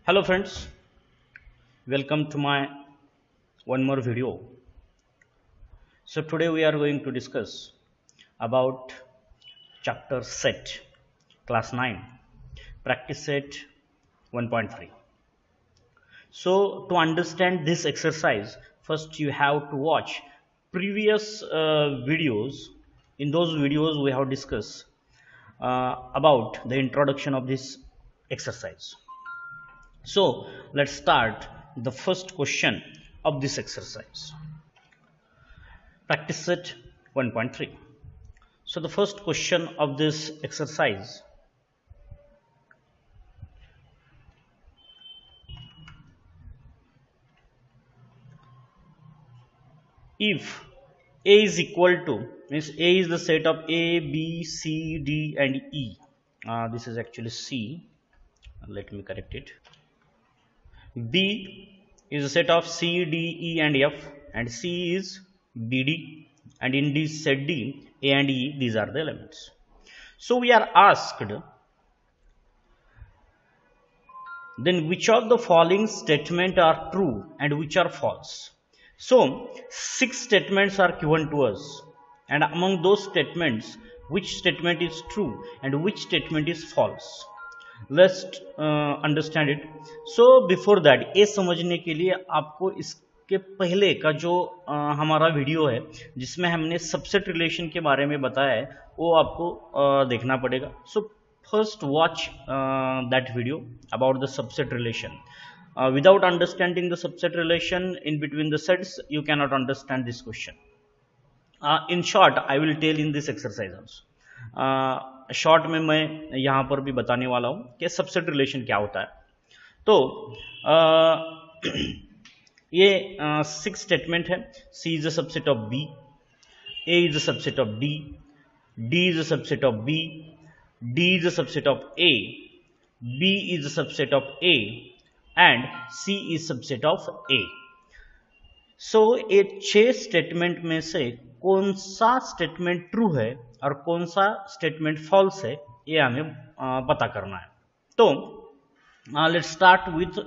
Hello friends, welcome to my one more video. So today we are going to discuss about chapter set class 9 practice set 1.3. So to understand this exercise, first you have to watch previous videos. In those videos we have discussed about the introduction of this exercise. So let's start the first question of this exercise. Practice set 1.3. So the first question of this exercise, if A is equal to, means A is the set of A, B, C, D and E. This is actually C. Let me correct it. B is a set of C, D, E and F, and C is BD, and in this set D, A and E, these are the elements. So we are asked, then which of the following statements are true and which are false? So 6 statements are given to us, and among those statements, which statement is true and which statement is false? Let's understand it. So before that, ये समझने के लिए आपको इसके पहले का जो हमारा वीडियो है जिसमें हमने सबसेट रिलेशन के बारे में बताया है वो आपको देखना पड़ेगा. So first watch that video about the subset relation. Without understanding the subset relation in between the sets, you cannot understand this question. In short, I will tell in this exercise also. Short में मैं यहाँ पर भी बताने वाला हूँ कि subset relation क्या होता है. तो ये 6 स्टेटमेंट है. C is a subset of B, A is a subset of D, D is a subset of B, D is a subset of A, B is a subset of A and C is subset of A. सो ये 6 statement में से कौन सा statement true है और कौन सा statement false है ये हमें पता करना है. तो let's start with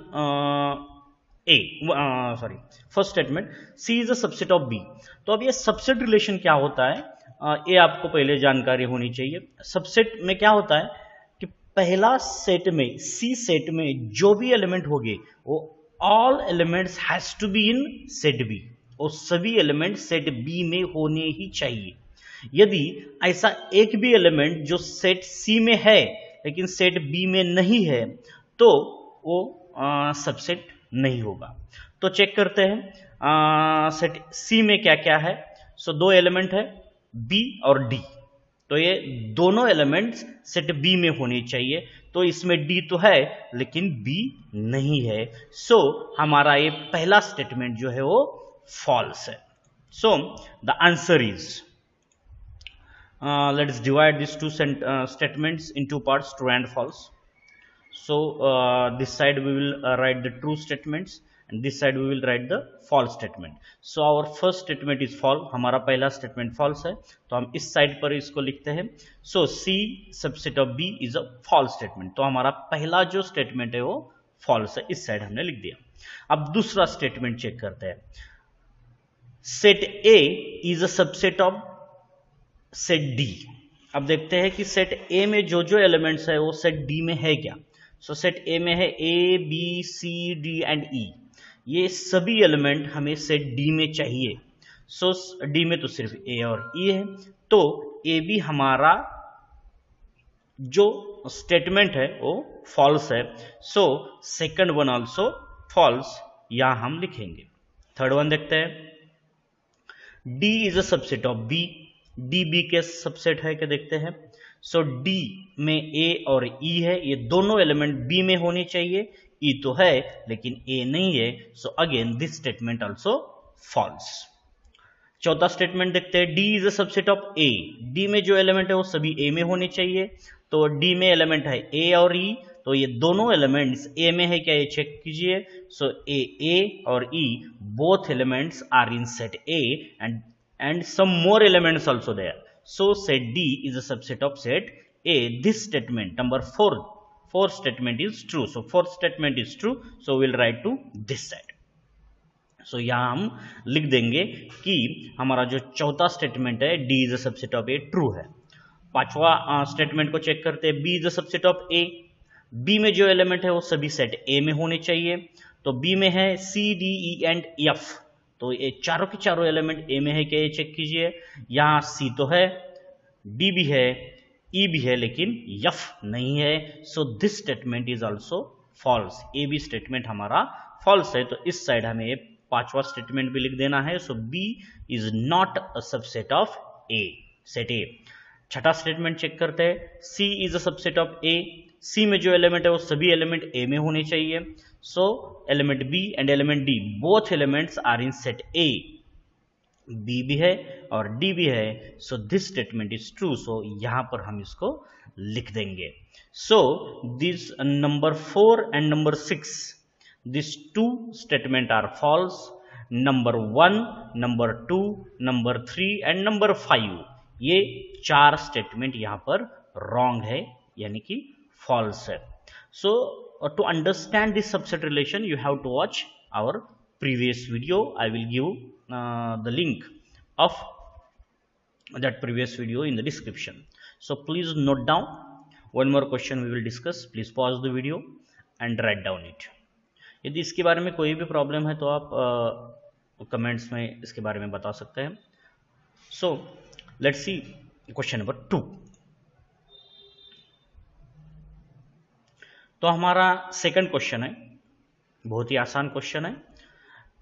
first statement C is a subset of B. तो अब ये सबसेट रिलेशन क्या होता है ये आपको पहले जानकारी होनी चाहिए. सबसेट में क्या होता है कि पहला सेट में C सेट में जो भी एलिमेंट होंगे वो all elements has to be in set B, और सभी एलिमेंट सेट B में होने ही चाहिए. यदि ऐसा एक भी एलिमेंट जो सेट C में है लेकिन सेट B में नहीं है तो वो सबसेट नहीं होगा. तो चेक करते हैं सेट C में क्या क्या है. सो 2 एलिमेंट है B और D, तो ये दोनों एलिमेंट्स सेट B में होने चाहिए. तो इसमें D तो है लेकिन B नहीं है. सो हमारा ये पहला स्टेटमेंट जो है वो फॉल्स है. So the answer is, let's divide these two statements in 2 parts, true and false. So this side we will write the true statements and this side we will write the false statement. So our first statement is false, हमारा पहला statement false है तो हम इस side पर इसको लिखते हैं. So C subset of B is a false statement. तो हमारा पहला जो statement है वो false है, इस side हमने लिख दिया. अब दूसरा statement चेक करते हैं. Set A is a subset of set D. अब देखते हैं कि सेट A में जो जो एलिमेंट्स है वो सेट D में है क्या. सो सेट A में है A, B, C, D and E. ये सभी एलिमेंट हमें सेट D में चाहिए. सो D में तो सिर्फ A और E है, तो A भी हमारा जो स्टेटमेंट है वो फॉल्स है. So second one also false, यहां हम लिखेंगे. थर्ड वन देखते हैं. D is a subset of B. D B के सबसेट है क्या देखते हैं. सो D में A और E है, ये दोनों एलिमेंट B में होने चाहिए. E तो है लेकिन A नहीं है. So again this statement also false. चौथा स्टेटमेंट देखते हैं. D is a subset of A. D में जो एलिमेंट है वो सभी A में होने चाहिए. तो D में एलिमेंट है A और E, तो ये दोनों एलिमेंट्स A में है क्या ये चेक कीजिए. सो A और E both elements are in set A and some more elements also there. So set D is a subset of set A. This statement number 4 fourth statement is true. So fourth statement is true, so we'll write to this side. So यहाँ हम लिख देंगे कि हमारा जो चौथा statement है D is a subset of A true है। पांचवा स्टेटमेंट को चेक करते हैं, B is a subset of A। B में जो एलिमेंट है वो सभी सेट A में होने चाहिए। तो B में है C, D, E and F, तो ये चारों के चारों एलिमेंट A में है क्या, ये चेक कीजिए। यहाँ C तो है, D भी है, E भी है, लेकिन F नहीं है। So this statement is also false. A B statement हमारा फॉल्स है, तो इस साइड हमें ये पांचवा स्टेटमेंट भी लिख देना है। सो B is not a subset of A, set A। छठा स्टेटमेंट चेक करते हैं, C is a subset of A। C में जो एलिमेंट है वो सभी एलिमेंट A में होने चाहिए। So element B and element D both elements are in set A। B भी है और D भी है, so this statement is true. So यहां पर हम इसको लिख देंगे। So this number 4 and number 6, this two statement are false. Number 1, number 2, number 3 and number 5, ये चार स्टेटमेंट यहां पर रॉन्ग है, यानी कि फॉल्स है। So to understand this subset relation you have to watch our previous video. I will give the link of that previous video in the description. So please note down. One more question we will discuss. Please pause the video and write down it. यदि इसके बारे में कोई भी problem है तो आप comments में इसके बारे में बता सकते हैं। So let's see question number 2. तो हमारा सेकंड क्वेश्चन है, बहुत ही आसान क्वेश्चन है।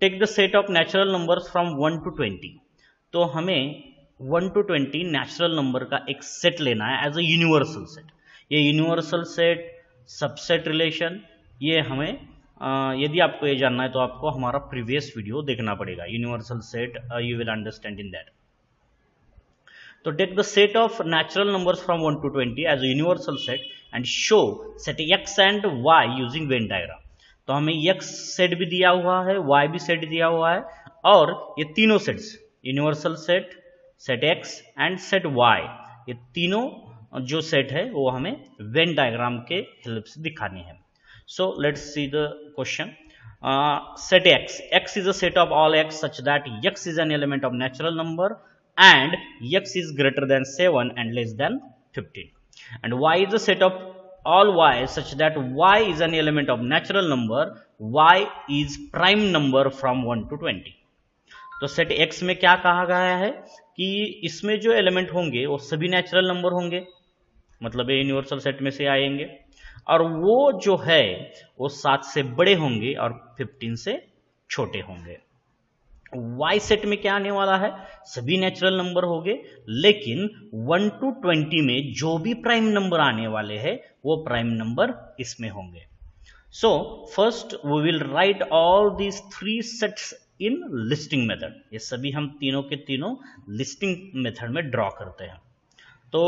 Take the set of natural numbers from 1 to 20। तो हमें 1 to 20 नेचुरल नंबर का एक सेट लेना है एज अ यूनिवर्सल सेट। ये यूनिवर्सल सेट, सबसेट रिलेशन, ये हमें यदि आपको ये जानना है तो आपको हमारा प्रीवियस वीडियो देखना पड़ेगा, universal set, you will understand in that. तो take the set of natural numbers from 1 to 20 as a universal set and show set x and y using Venn diagram. तो हमें x सेट भी दिया हुआ है, y भी set दिया हुआ है, और ये तीनों sets, universal set, set x and set y, ये तीनों जो सेट है वो हमें वेन डायग्राम के हेल्प से दिखानी है। So let's see the question. Set x is a set of all x such that x is an element of natural number and x is greater than 7 and less than 15, and y is a set of all y such that y is an element of natural number, y is prime number from 1 to 20। तो set x में क्या कहा गया है कि इसमें जो element होंगे वो सभी नेचुरल नंबर होंगे, मतलब ये यूनिवर्सल सेट में से आएंगे, और वो जो है वो 7 से बड़े होंगे और 15 से छोटे होंगे। y सेट में क्या आने वाला है, सभी नेचुरल नंबर होंगे, लेकिन 1 to 20 में जो भी प्राइम नंबर आने वाले हैं वो प्राइम नंबर इसमें होंगे। So first we will write all these 3 sets in listing method. ये सभी हम तीनों के तीनों लिस्टिंग मेथड में ड्रॉ करते हैं। तो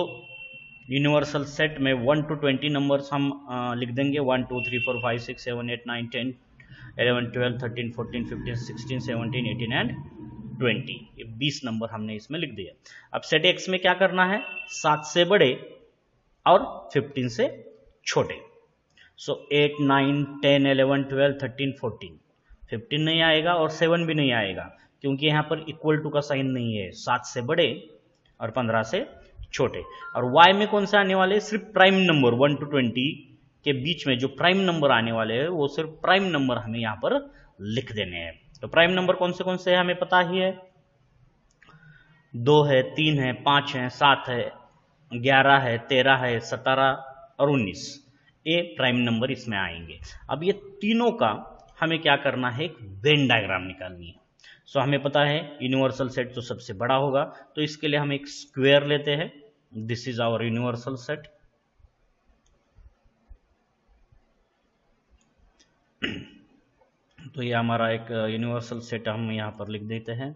यूनिवर्सल सेट में 1 to 20 नंबर्स हम लिख देंगे, 1 2 3 4 5 6 7 8 9 10 11 12 13 14 15 16 17 18 एंड 20, ये 20 नंबर हमने इसमें लिख दिया। अब सेट x में क्या करना है, 7 से बड़े और 15 से छोटे। सो 8 9 10 11 12 13 14, 15 नहीं आएगा और 7 भी नहीं आएगा, क्योंकि यहाँ पर इक्वल टू का साइन नहीं है। 7 से बड़े और 15 से छोटे। और y में कौन से आने वाले, सिर्फ प्राइम नंबर 1 to 20 के बीच में जो प्राइम नंबर आने वाले हैं वो सिर्फ प्राइम नंबर हमें यहाँ पर लिख देने हैं। तो प्राइम नंबर कौन से हैं हमें पता ही है, 2 है, 3 है, 5 है, 7 है, 11 है, 13 है, 17 और 19, ये प्राइम नंबर इसमें आएंगे। अब ये तीनों का हमें क्या करना है, एक वेन डायग्राम निकालनी है। सो हमें पता है यूनिवर्सल सेट तो सबसे बड़ा होगा, तो इसके लिए हम एक स्क्वायर लेते हैं। This is our universal set. तो ये हमारा एक यूनिवर्सल सेट हम यहाँ पर लिख देते हैं।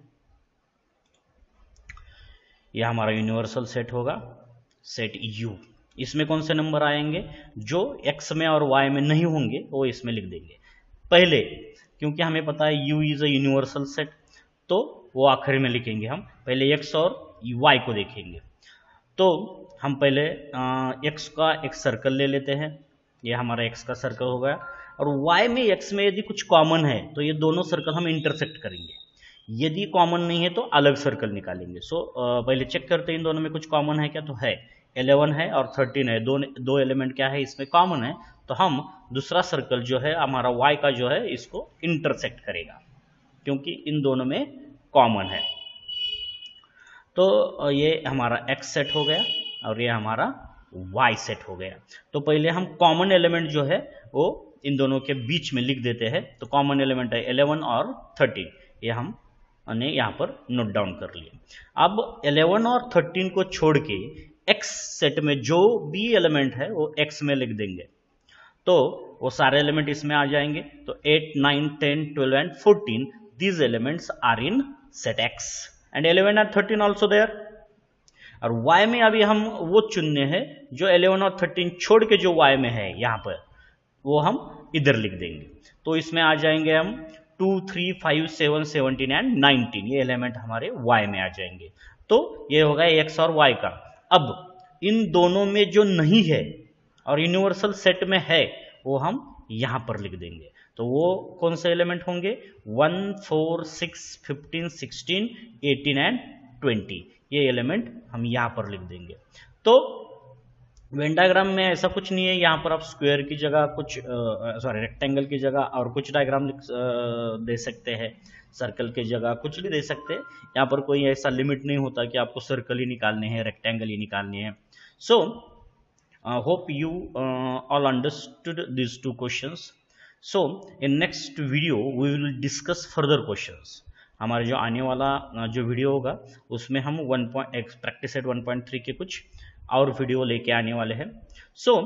यह हमारा यूनिवर्सल सेट होगा, सेट U। इसमें कौन से नंबर आएंगे, जो x में और y में नहीं होंगे वो इसमें लिख देंगे पहले, क्योंकि हमें पता है U is a universal set, तो वो आखिर में लिखेंगे। हम पहले x और y को देखेंगे। तो हम पहले x का एक सर्कल ले लेते हैं, ये हमारा x का सर्कल हो गया, और y में x में यदि कुछ कॉमन है तो ये दोनों सर्कल हम इंटरसेक्ट करेंगे, यदि कॉमन नहीं है तो अलग सर्कल निकालेंगे। सो पहले चेक करते हैं इन दोनों में कुछ कॉमन है क्या, तो है 11 है और 13 है, दो एलिमेंट क्या है इसमें कॉमन है, तो हम दूसरा सर्कल जो है हमारा y का जो है इसको इंटरसेक्ट करेगा क्योंकि इन दोनों में कॉमन है। तो ये हमारा x सेट हो गया और ये हमारा y सेट हो गया। तो पहले हम कॉमन एलिमेंट जो है वो इन दोनों के बीच में लिख देते हैं। तो कॉमन एलिमेंट है 11 और 13, ये हमने यहाँ पर नोट डाउन कर लिया। अब 11 और 13 को छोड़ के x सेट में जो भी एलिमेंट है वो x में लिख देंगे, तो वो सारे एलिमेंट इसमें आ जाएंगे। तो 8, 9, 10, 12 and 14 these elements are in set x and 11 and 13 also there। और y में अभी हम वो चुनने हैं जो 11 और 13 छोड़ के जो y में है यहाँ पर, वो हम इधर लिख देंगे। तो इसमें आ जाएंगे हम 2, 3, 5, 7, 17 एंड 19, ये एलिमेंट हमारे y में आ जाएंगे। तो ये होगा x और y का। अब इन दोनों में जो नहीं है और यूनिवर्सल सेट में है वो हम यहाँ पर लिख देंगे। तो वो कौन से एलिमेंट होंगे, 1, 4, 6, 15, 16, 18 एंड 20, ये एलिमेंट हम यहाँ पर लिख देंगे। तो वेन डायग्राम में ऐसा कुछ नहीं है, यहाँ पर आप स्क्वायर की जगह कुछ रेक्टेंगल की जगह और कुछ डायग्राम दे सकते हैं, सर्कल की जगह कुछ भी दे सकते हैं। यहाँ पर कोई ऐसा लिमिट नहीं होता कि आपको सर्कल ही निकालने हैं, रेक्टेंगल ही निकालने हैं। सो hope you all understood these two questions। so in next video we will discuss further questions। हमारे जो आने वाला जो वीडियो होगा उसमें हम प्रैक्टिस सेट 1.3 के कुछ और वीडियो लेके आने वाले हैं। so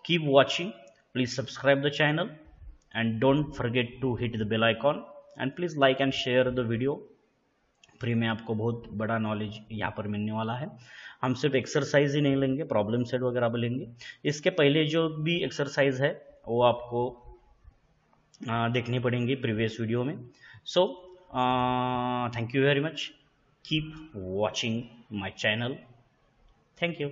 keep watching, please subscribe the channel and don't forget to hit the bell icon and please like and share the video। Free में आपको बहुत बड़ा नॉलेज यहाँ पर मिलने वाला है। हम सिर्फ एक्सरसाइज ही नहीं लेंगे, प्रॉब्लम सेट वगैरह भी लेंगे। इसके पहले जो भी एक्सरसाइज है वो आपको देखनी पड़ेंगी प्रीवियस वीडियो में। So thank you very much, keep watching my channel, thank you.